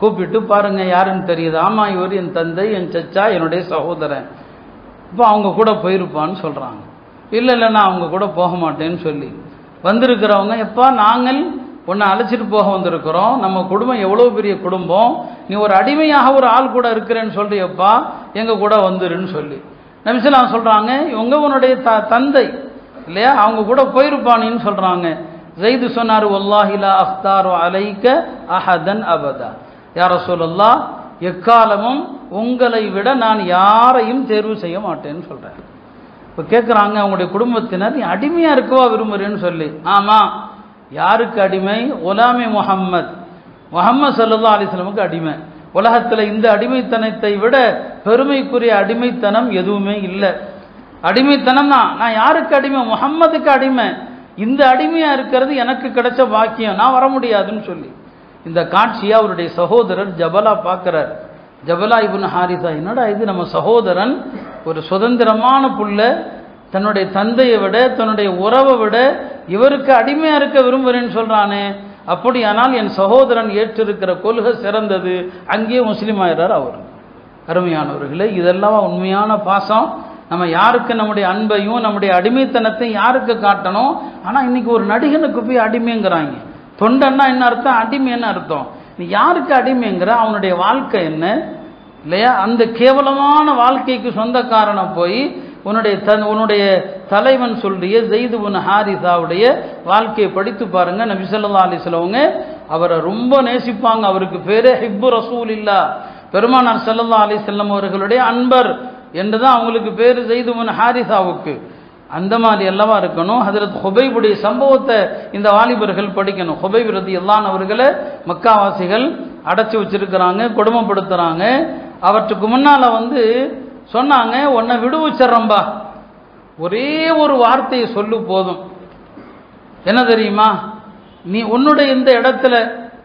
கூப்பிட்டு பாருங்க யாருன்னு தெரியுது. ஆமாம், இவர் என் தந்தை, என் சச்சா, என்னுடைய சகோதரன். இப்போ அவங்க கூட போயிருப்பான்னு சொல்கிறாங்க. இல்லை நான் அவங்க கூட போக மாட்டேன்னு சொல்லி வந்திருக்கிறவங்க, எப்பா நாங்கள் உன்னை அழைச்சிட்டு போக வந்திருக்கிறோம், நம்ம குடும்பம் எவ்வளோ பெரிய குடும்பம், நீ ஒரு அடிமையாக ஒரு ஆள் கூட இருக்கிறேன்னு சொல்றியப்பா, எங்கள் கூட வந்துருன்னு சொல்லி நபி ஸல்லல்லாஹு அலைஹி சொல்கிறாங்க, இவங்க உன்னுடைய தந்தை இல்லையா, அவங்க கூட போயிருப்பானின்னு சொல்கிறாங்க. ஜெய்து சொன்னார், வல்லாஹி லா அஃப்தாரு அலைக்க அஹதன் அபதா, யா ரசூலல்லாஹ், எக்காலமும் உங்களை விட நான் யாரையும் தேர்வு செய்ய மாட்டேன்னு சொல்கிறேன். இப்போ கேட்குறாங்க அவங்களுடைய குடும்பத்தினர், நீ அடிமையாக இருக்கவா விரும்புகிறேன்னு சொல்லி. ஆமாம். யாருக்கு அடிமை? குலாமி முஹம்மத் ஸல்லல்லாஹு அலைஹி வஸல்லமுக்கு அடிமை. உலகத்தில் இந்த அடிமைத்தனத்தை விட பெருமைக்குரிய அடிமைத்தனம் எதுவுமே இல்லை. அடிமைத்தனம் தான். நான் யாருக்கு அடிமை? முஹம்மதுக்கு அடிமை. இந்த அடிமையாக இருக்கிறது எனக்கு கிடைச்ச பாக்கியம், நான் வர முடியாதுன்னு சொல்லி இந்த காட்சியை அவருடைய சகோதரர் ஜபலா பார்க்குறார். ஜபலா இப்னு ஹாரிசா, என்னடா இது, நம்ம சகோதரன் ஒரு சுதந்திரமான புள்ள, தன்னுடைய தந்தையை விட தன்னுடைய உறவை விட இவருக்கு அடிமையாக இருக்க விரும்புகிறேன்னு சொல்கிறானே, அப்படியானால் என் சகோதரன் ஏற்றிருக்கிற கொள்கை சிறந்தது, அங்கேயே முஸ்லீம் ஆயிடுறார் அவர். அருமையானவர்களே, இதெல்லாம் உண்மையான பாசம். நம்ம யாருக்கு நம்முடைய அன்பையும் நம்முடைய அடிமைத்தனத்தையும் யாருக்கு காட்டணும்? ஆனால் இன்னைக்கு ஒரு நடிகனுக்கு போய் அடிமைங்கிறாங்க. தொண்டன்னா என்ன அர்த்தம், அடிமை என்ன அர்த்தம்? நீ யாருக்கு அடிமைங்கிற, அவனுடைய வாழ்க்கை என்ன இல்லையா? அந்த கேவலமான வாழ்க்கைக்கு சொந்தக்காரனை போய் உன்னுடைய தலைவன் சொல்றிய ஜெய்து பின் ஹாரிசாவுடைய வாழ்க்கையை படித்து பாருங்க. நபி ஸல்லல்லாஹு அலைஹி வஸல்லம் அவரை ரொம்ப நேசிப்பாங்க. அவருக்கு பேரே ஹிப்பு ரசூலில்லா, பெருமானார் ஸல்லல்லாஹு அலைஹி வஸல்லம் அவர்களுடைய அன்பர் என்றுதான் அவங்களுக்கு பேர் ஜெய்து பின் ஹாரிசாவுக்கு. அந்த மாதிரி அல்லவா இருக்கணும். ஹஜ்ரத் ஹுபைபுடைய சம்பவத்தை இந்த வாலிபர்கள் படிக்கணும். ஹுபைப் ரலியல்லாஹு அன்ஹு அவர்களை மக்காவாசிகள் அடைச்சி வச்சிருக்கிறாங்க, கொடுமைப்படுத்துறாங்க. அவற்றுக்கு முன்னால சொன்னாங்க, உன்னை விடுவிச்சிடறம்பா, ஒரே ஒரு வார்த்தையை சொல்லு போதும். என்ன தெரியுமா? நீ உன்னுடைய இந்த இடத்துல,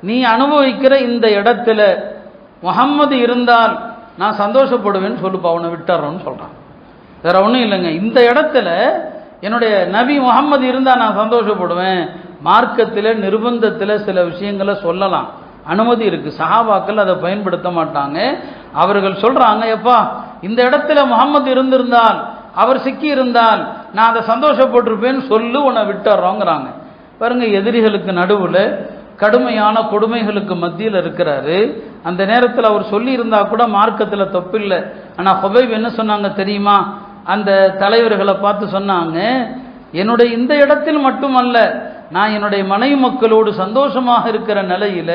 நீ அனுபவிக்கிற இந்த இடத்துல முஹம்மது இருந்தால் நான் சந்தோஷப்படுவேன்னு சொல்லுப்பா, உன்னை விட்டுறோன்னு சொல்றான். வேற ஒன்றும் இல்லைங்க. இந்த இடத்துல என்னுடைய நபி முஹம்மது இருந்தால் நான் சந்தோஷப்படுவேன். மார்க்கத்தில் நிர்பந்தத்தில் சில விஷயங்களை சொல்லலாம், அனுமதி இருக்கு. சஹாபாக்கள் அதை பயன்படுத்த மாட்டாங்க. அவர்கள் சொல்றாங்க, எப்பா இந்த இடத்துல முஹம்மது இருந்திருந்தால், அவர் சிக்கி இருந்தால் நான் அதை சந்தோஷப்பட்டிருப்பேன்னு சொல்லு, உன்னை விட்டுறோங்கிறாங்க. பாருங்க, எதிரிகளுக்கு நடுவில் கடுமையான கொடுமைகளுக்கு மத்தியில் இருக்கிறாரு. அந்த நேரத்தில் அவர் சொல்லி இருந்தா கூட மார்க்கத்தில் தப்பில்லை. ஆனால் ஹுபைப் என்ன சொன்னாங்க தெரியுமா? அந்த தலைவர்களை பார்த்து சொன்னாங்க, என்னுடைய இந்த இடத்தில் மட்டுமல்ல, நான் என்னுடைய மனைவி மக்களோடு சந்தோஷமாக இருக்கிற நிலையில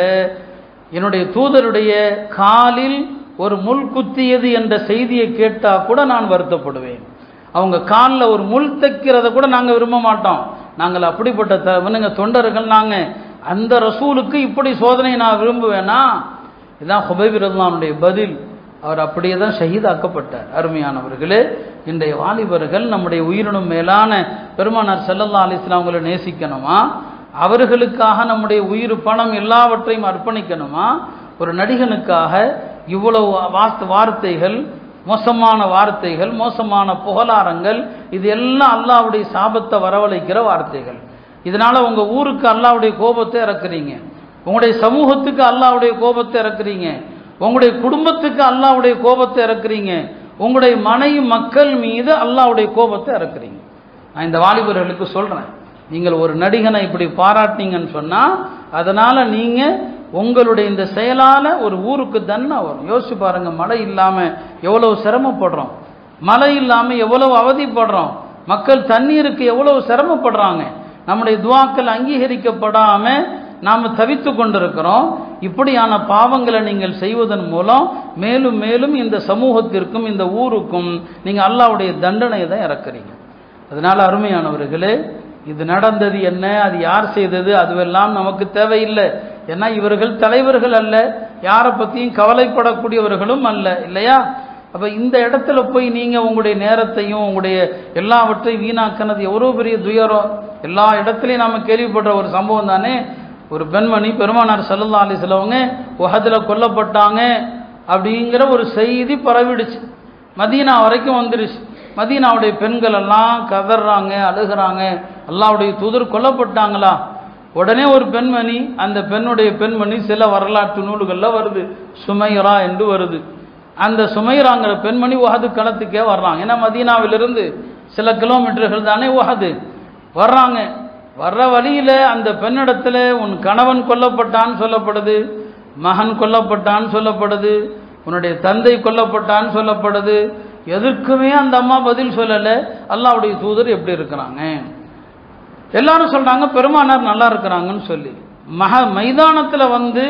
என்னுடைய தூதருடைய காலில் ஒரு முள் குத்தியது என்ற செய்தியை கேட்டா கூட நான் வருத்தப்படுவேன். அவங்க காலில் ஒரு முள் தைக்கிறத கூட நாங்கள் விரும்ப மாட்டோம். நாங்கள் அப்படிப்பட்ட தொண்டர்கள். நாங்கள் அந்த ரசூலுக்கு இப்படி சோதனை நான் விரும்புவேனா? இதுதான் ஹுபைப் ரலியல்லாஹு பதில். அவர் அப்படியே தான் ஷஹீதாக்கப்பட்டார். அருமையானவர்களே, இன்றைய வாலிபர்கள் நம்முடைய உயிரினும் மேலான பெருமானார் ஸல்லல்லாஹு அலைஹி வஸல்லம் அவங்களை நேசிக்கணுமா? அவர்களுக்காக நம்முடைய உயிர், பணம் எல்லாவற்றையும் அர்ப்பணிக்கணுமா? ஒரு நடிகனுக்காக இவ்வளவு வார்த்தைகள், மோசமான வார்த்தைகள், மோசமான புகழாரங்கள், இது எல்லாம் அல்லாஹ்வுடைய சாபத்தை வரவழைக்கிற வார்த்தைகள். இதனால உங்க ஊருக்கு அல்லாஹ்வுடைய கோபத்தை இறக்குறீங்க, உங்களுடைய சமூகத்துக்கு அல்லாஹ்வுடைய கோபத்தை இறக்குறீங்க, உங்களுடைய குடும்பத்துக்கு அல்லாஹ்வுடைய கோபத்தை இறக்குறீங்க, உங்களுடைய மனைவி மக்கள் மீது அல்லாஹ்வுடைய கோபத்தை இறக்குறீங்க. நான் இந்த வாலிபர்களுக்கு சொல்றேன், நீங்கள் ஒரு நடிகனை இப்படி பாராட்டினீங்கன்னு சொன்னா, அதனால நீங்க உங்களுடைய இந்த செயலால ஒரு ஊருக்கு தண்டனை வரும். யோசிச்சு பாருங்க, மழை இல்லாம எவ்வளவு சிரமப்படுறோம், மழை இல்லாம எவ்வளவு அவதிப்படுறோம், மக்கள் தண்ணீருக்கு எவ்வளவு சிரமப்படுறாங்க, நம்முடைய துவாக்கள் அங்கீகரிக்கப்படாம நாம் தவித்து கொண்டிருக்கிறோம். இப்படியான பாவங்களை நீங்கள் செய்வதன் மூலம் மேலும் மேலும் இந்த சமூகத்திற்கும் இந்த ஊருக்கும் நீங்கள் அல்லாஹ்வுடைய தண்டனை தான் இறக்குறீங்க. அதனால அருமையானவர்களே, இது நடந்தது என்ன, அது யார் செய்தது, அதுவெல்லாம் நமக்கு தேவையில்லை. ஏன்னா இவர்கள் தலைவர்கள் அல்ல, யாரை பற்றியும் கவலைப்படக்கூடியவர்களும் அல்ல, இல்லையா? அப்போ இந்த இடத்துல போய் நீங்கள் உங்களுடைய நேரத்தையும் உங்களுடைய எல்லாவற்றையும் வீணாக்கினது எவ்வளோ பெரிய துயரம். எல்லா இடத்துலையும் நாம் கேள்விப்படுற ஒரு சம்பவம் தானே. ஒரு பெண்மணி பெருமானார் ஸல்லல்லாஹு அலைஹி வஸல்லம் உஹதில் கொல்லப்பட்டாங்க அப்படிங்கிற ஒரு செய்தி பரவிடுச்சு, மதீனா வரைக்கும் வந்துருச்சு. மதீனாவுடைய பெண்கள் எல்லாம் கதறாங்க, அழுகிறாங்க. அல்லாஹ்வுடைய தூதர் கொல்லப்பட்டாங்களா? உடனே ஒரு பெண்மணி, அந்த பெண்மணி சில வரலாற்று நூல்களில் வருது, சுமைரா என்று வருது. அந்த சுமைராங்கிற பெண்மணி உஹது களத்துக்கே வர்றாங்க. ஏன்னா மதீனாவிலிருந்து சில கிலோமீட்டர்கள் தானே உஹது. வர்றாங்க. வர்ற வழியில் அந்த பெண்ணிடத்துல உன் கணவன் கொல்லப்பட்டான்னு சொல்லப்படுது, மகன் கொல்லப்பட்டான்னு சொல்லப்படுது, உன்னுடைய தந்தை கொல்லப்பட்டான்னு சொல்லப்படுது. எதற்குமே அந்த அம்மா பதில் சொல்லலை. அல்லாஹ்வுடைய தூதர் எப்படி இருக்கிறாங்க? எல்லாரும் சொல்றாங்க பெருமானார் நல்லா இருக்கிறாங்கன்னு சொல்லி. மைதானத்தில் வந்து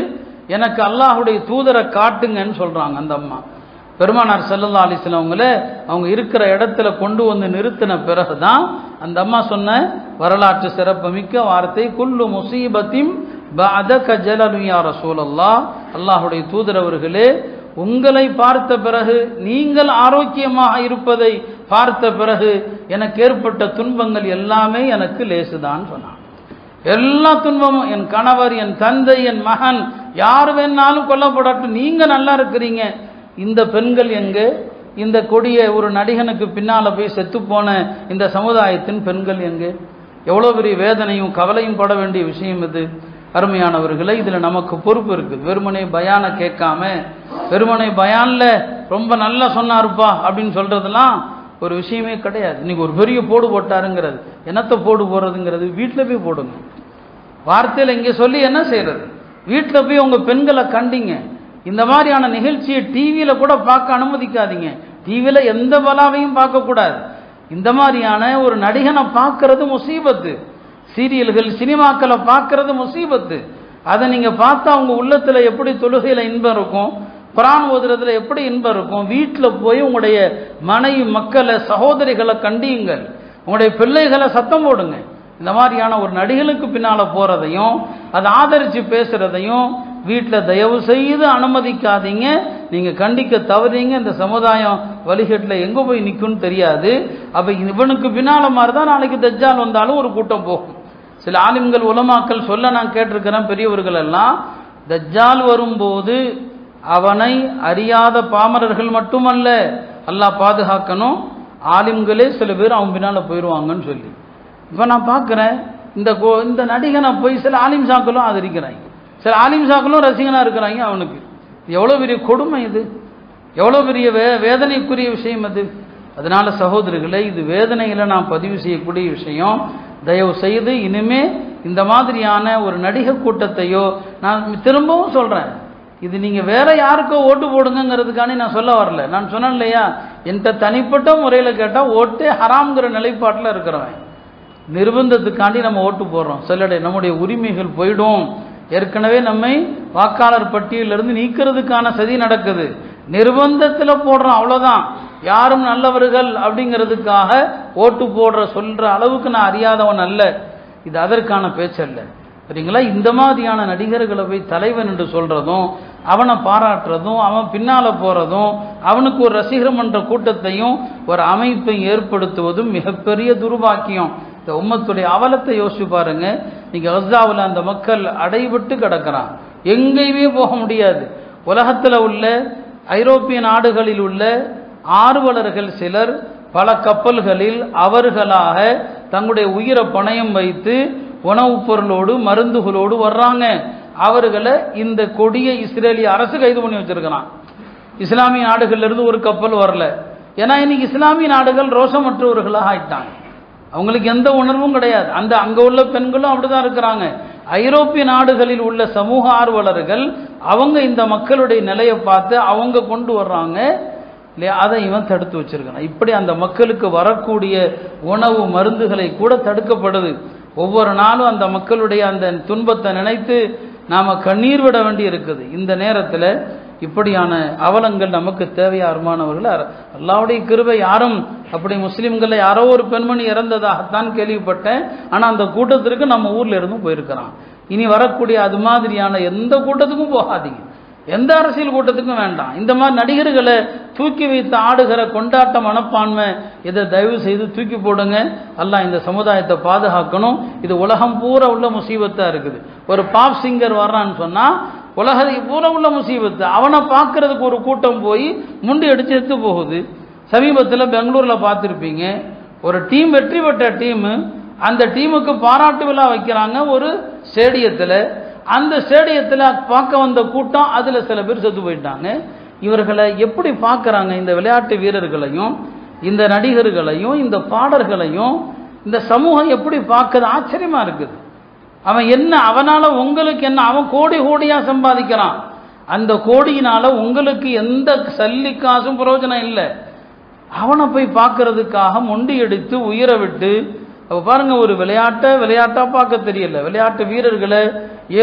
எனக்கு அல்லாஹ்வுடைய தூதரை காட்டுங்கன்னு சொல்றாங்க அந்த அம்மா. பெருமானார் ஸல்லல்லாஹு அலைஹி வஸல்லம் அவங்க இருக்கிற இடத்துல கொண்டு வந்து நிறுத்தின பிறகுதான் அந்த அம்மா சொன்ன வரலாற்று சிறப்புமிக்க வார்த்தை, குல்லு முசீபத்தின் பஅதக ஜலலு யா ரசூலல்லாஹ், அல்லாஹ்வுடைய தூதர் அவர்களே, உங்களை பார்த்த பிறகு, நீங்கள் ஆரோக்கியமாக இருப்பதை பார்த்த பிறகு எனக்கு ஏற்பட்ட துன்பங்கள் எல்லாமே எனக்கு லேசுதான் சொன்னான். எல்லா துன்பமும், என் கணவர், என் தந்தை, என் மகன், யார் வேணாலும் கொல்லப்படட்டும், நீங்க நல்லா இருக்கிறீங்க. இந்த பெண்கள் எங்கே? இந்த கொடிய ஒரு நடிகனுக்கு பின்னால போய் செத்து போன இந்த சமுதாயத்தின் பெண்கள் எங்கே? எவ்வளோ பெரிய வேதனையும் கவலையும் பட வேண்டிய விஷயம் இது. அருமையானவர்களை, இதில் நமக்கு பொறுப்பு இருக்குது. வெறுமனை பயான கேட்காம, வெறுமனை பயான்ல ரொம்ப நல்லா சொன்னாருப்பா அப்படின்னு சொல்றதெல்லாம் ஒரு விஷயமே கிடையாது. இன்னைக்கு ஒரு பெரிய போடு போட்டாருங்கிறது, என்னத்தை போடு போடுறதுங்கிறது வீட்டில் போய் போடுங்க. வார்த்தையில் இங்கே சொல்லி என்ன செய்யறது? வீட்டில் போய் உங்க பெண்களை கண்டிங்க. இந்த மாதிரியான நிகழ்ச்சியை டிவியில் கூட பார்க்க அனுமதிக்காதீங்க. டிவியில் எந்த பலாவையும் பார்க்கக்கூடாது. இந்த மாதிரியான ஒரு நடிகனை பார்க்கறது முசீபத்து. சீரியல்கள், சினிமாக்களை பார்க்கறது முசீபத்து. அதை நீங்க பார்த்தா உங்க உள்ளத்துல எப்படி தொழுகையில இன்பம் இருக்கும், குர்ஆன் ஓதுறதுல எப்படி இன்பம் இருக்கும். வீட்டில் போய் உங்களுடைய மனைவி மக்களை, சகோதரிகளை கண்டியுங்கள். உங்களுடைய பிள்ளைகளை சத்தம் போடுங்க. இந்த மாதிரியான ஒரு நடிகனுக்கு பின்னால போறதையும் அதை ஆதரிச்சு பேசுறதையும் வீட்டில் தயவு செய்து அனுமதிக்காதீங்க. நீங்க கண்டிக்க தவறீங்க. இந்த சமுதாயம் வழிகட்டில் எங்க போய் நிற்கும்னு தெரியாது. அப்ப இவனுக்கு பின்னால மாதிரிதான் நாளைக்கு தஜ்ஜால் வந்தாலும் ஒரு கூட்டம் போகும். சில ஆலிம்கள், உலமாக்கள் சொல்ல நான் கேட்டிருக்கிறேன், பெரியவர்கள் எல்லாம், தஜ்ஜால் வரும்போது அவனை அறியாத பாமரர்கள் மட்டுமல்ல, அல்லாஹ் பாதுகாக்கணும், ஆலிம்களே சில பேர் அவன் பின்னால போயிடுவாங்கன்னு சொல்லி. இப்போ நான் பார்க்குறேன், இந்த நடிகனை போய் சில ஆலிம்சாக்களும் ஆதரிக்கிறாங்க, சில ஆலிம்சாக்களும் ரசிகனாக இருக்கிறாங்க. அவனுக்கு எவ்வளோ பெரிய கொடுமை இது, எவ்வளோ பெரிய வேதனைக்குரிய விஷயம் அது. அதனால சகோதரர்களே, இது வேதனைகளை நான் பதிவு செய்யக்கூடிய விஷயம். தயவு செய்து இனிமே இந்த மாதிரியான ஒரு நடிகர் கூட்டத்தையோ, நான் திரும்பவும் சொல்றேன், இது நீங்க வேற யாருக்கோ ஓட்டு போடுங்கிறதுக்காண்டி நான் சொல்ல வரல. நான் சொன்னேன் இல்லையா, என்கிட்ட தனிப்பட்ட முறையில் கேட்டால் ஓட்டே ஹராம்ங்கிற நிலைப்பாட்டில் இருக்கிறவன். நிர்பந்தத்துக்காண்டி நம்ம ஓட்டு போடுறோம். சிலருடைய நம்முடைய உரிமைகள் போயிடும். ஏற்கனவே நம்மை வாக்காளர் பட்டியலிருந்து நீக்கிறதுக்கான சதி நடக்குது. நிர்பந்தத்தில் போடுறோம், அவ்வளோதான். யாரும் நல்லவர்கள் அப்படிங்கிறதுக்காக ஓட்டு போடுற சொல்ற அளவுக்கு நான் அறியாதவன் அல்ல. இது அதற்கான பேச்சல்ல, சரிங்களா? இந்த மாதிரியான நடிகர்களை போய் தலைவன் என்று சொல்றதும், அவனை பாராட்டுறதும், அவன் பின்னால போறதும், அவனுக்கு ஒரு ரசிகர் மன்ற கூட்டத்தையும் ஒரு அமைப்பை ஏற்படுத்துவதும் மிகப்பெரிய துர்பாக்கியம். இந்த உம்மத்துடைய அவலத்தை யோசிச்சு பாருங்க. நீங்க கஸாவில் அந்த மக்கள் அடைபட்டு கிடக்கிறான், எங்கேயுமே போக முடியாது. உலகத்தில் உள்ள ஐரோப்பிய நாடுகளில் உள்ள ஆர்வலர்கள் சிலர் பல கப்பல்களில் அவர்களாக தங்களுடைய உயிரை பணயம் வைத்து உணவுப் பொருளோடு மருந்துகளோடு வர்றாங்க. அவர்களை இந்த கொடிய இஸ்ரேலிய அரசு கைது பண்ணி வச்சிருக்கிறான். இஸ்லாமிய நாடுகள்ல இருந்து ஒரு கப்பல் வரல. ஏன்னா இன்னைக்கு இஸ்லாமிய நாடுகள் ரோஷமற்றவர்களாக ஆயிட்டாங்க. அவங்களுக்கு எந்த உணர்வும் கிடையாது. அங்க உள்ள பெண்களும் அப்படிதான் இருக்கிறாங்க. ஐரோப்பிய நாடுகளில் உள்ள சமூக ஆர்வலர்கள் அவங்க இந்த மக்களுடைய நிலையை பார்த்து அவங்க கொண்டு வர்றாங்க இல்லையா, அதை இவன் தடுத்து வச்சிருக்கான். இப்படி அந்த மக்களுக்கு வரக்கூடிய உணவு மருந்துகளை கூட தடுக்கப்படுது. ஒவ்வொரு நாளும் அந்த மக்களுடைய அந்த துன்பத்தை நினைத்து நாம கண்ணீர் விட வேண்டி இருக்குது. இந்த நேரத்தில் இப்படியான அவலங்கள் நமக்கு தேவையாருமானவர்கள். அல்லாஹ்வுடைய கிருபை, யாரும் அப்படி முஸ்லிம்களை யாரோ ஒரு பெண்மணி இறந்ததாகத்தான் கேள்விப்பட்டேன். ஆனால் அந்த கூட்டத்திற்கு நம்ம ஊர்ல இருந்தும் போயிருக்கிறான். இனி வரக்கூடிய அது மாதிரியான எந்த கூட்டத்துக்கும் போகாதீங்க, எந்த அரசியல் கூட்டத்துக்கும் வேண்டாம். இந்த மாதிரி நடிகர்களை தூக்கி வைத்து ஆடுகிற கொண்டாட்ட மனப்பான்மை இதை தயவு செய்து தூக்கி போடுங்க. அல்லாஹ் இந்த சமுதாயத்தை பாதுகாக்கணும். இது உலகம் பூரா உள்ள முசீபத்தா இருக்குது. ஒரு பாப் சிங்கர் வர்றான்னு சொன்னா உலகத்துக்கு பூரா உள்ள முசீபத்து. அவனை பார்க்கறதுக்கு ஒரு கூட்டம் போய் முண்டி அடிச்சு எடுத்து போகுது. சமீபத்தில் பெங்களூரில் பார்த்துருப்பீங்க, ஒரு டீம் வெற்றி பெற்ற டீமு, அந்த டீமுக்கு பாராட்டு விழா வைக்கிறாங்க ஒரு ஸ்டேடியத்தில். அந்த ஸ்டேடியத்தில் பார்க்க வந்த கூட்டம், அதில் சில பேர் செத்து போயிட்டாங்க. இவர்களை எப்படி பார்க்குறாங்க? இந்த விளையாட்டு வீரர்களையும் இந்த நடிகர்களையும் இந்த பாடல்களையும் இந்த சமூகம் எப்படி பார்க்குது? ஆச்சரியமாக இருக்குது. அவன் என்ன, அவனால் உங்களுக்கு என்ன? அவன் கோடி கோடியாக சம்பாதிக்கிறான். அந்த கோடியினால் உங்களுக்கு எந்த சல்லி காசும் பிரயோஜனம் இல்லை. அவனை போய் பார்க்கறதுக்காக மொண்டி எடுத்து உயிரை விட்டு, பாருங்க, ஒரு விளையாட்டாக பார்க்க தெரியல. விளையாட்டு வீரர்களை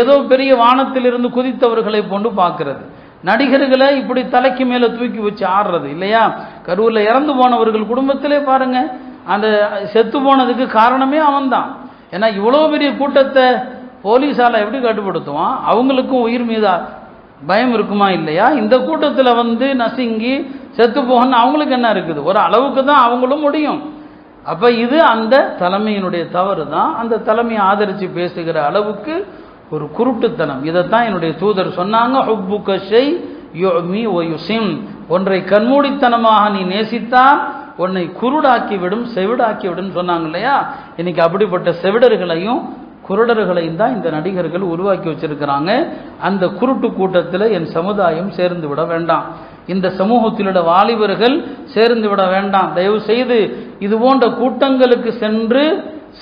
ஏதோ பெரிய வானத்திலிருந்து குதித்தவர்களை போன்று பார்க்கறது, நடிகர்களை இப்படி தலைக்கு மேலே தூக்கி வச்சு ஆடுறது இல்லையா? கரூரில் இறந்து போனவர்கள் குடும்பத்திலே பாருங்க, அந்த செத்து போனதுக்கு காரணமே அவன்தான். ஏன்னா இவ்வளோ பெரிய கூட்டத்தை போலீஸால் எப்படி கட்டுப்படுத்துவான்? அவங்களுக்கும் உயிர் மீது பயம் இருக்குமா இல்லையா? இந்த கூட்டத்தில் நசுங்கி செத்து போகணும்னு அவங்களுக்கு என்ன இருக்குது? ஒரு அளவுக்கு தான் அவங்களும் முடியும். அப்போ இது அந்த தலைமையினுடைய தவறு தான். அந்த தலைமையை ஆதரித்து பேசுகிற அளவுக்கு ஒரு குருட்டுத்தனம். இதைத்தான் என்னுடைய தூதர் சொன்னாங்க, ஹுப்புக ஷை யுமி வ யுசிம். ஒன்றை கண்மூடித்தனமாக நீ நேசித்தால் உன்னை குருடாக்கி விடும், செவிடாக்கி விடும் சொன்னாங்க இல்லையா? இன்னைக்கு அப்படிப்பட்ட செவிடர்களையும் குருடர்களையும் தான் இந்த நடிகர்கள் உருவாக்கி வச்சிருக்கிறாங்க. அந்த குருட்டு கூட்டத்தில் என் சமுதாயம் சேர்ந்து விட வேண்டாம். இந்த சமூகத்திலுள்ள வாலிபர்கள் சேர்ந்து விட வேண்டாம். தயவு செய்து இது போன்ற கூட்டங்களுக்கு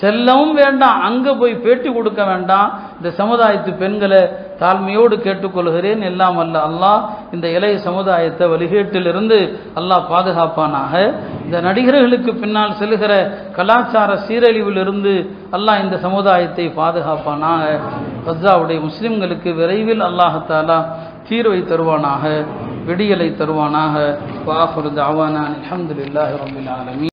செல்லவும் வேண்டாம், அங்கே போய் பேட்டி கொடுக்க வேண்டாம். இந்த சமுதாயத்து பெண்களை தாழ்மையோடு கேட்டுக்கொள்கிறேன். எல்லாம் அல்ல அல்லாஹ் இந்த இளைய சமுதாயத்தை வழிகேட்டிலிருந்து அல்லாஹ் பாதுகாப்பானாக. இந்த நடிகர்களுக்கு பின்னால் செல்கிற கலாச்சார சீரழிவிலிருந்து அல்லாஹ் இந்த சமுதாயத்தை பாதுகாப்பானாக. கஸாவுடைய முஸ்லிம்களுக்கு விரைவில் அல்லாஹ் தஆலா தீர்வை தருவானாக, விடியலை தருவானாக. வஆஃபிரு தஅவானா அல்ஹம்துலில்லாஹி ரப்பில் ஆலமீன்.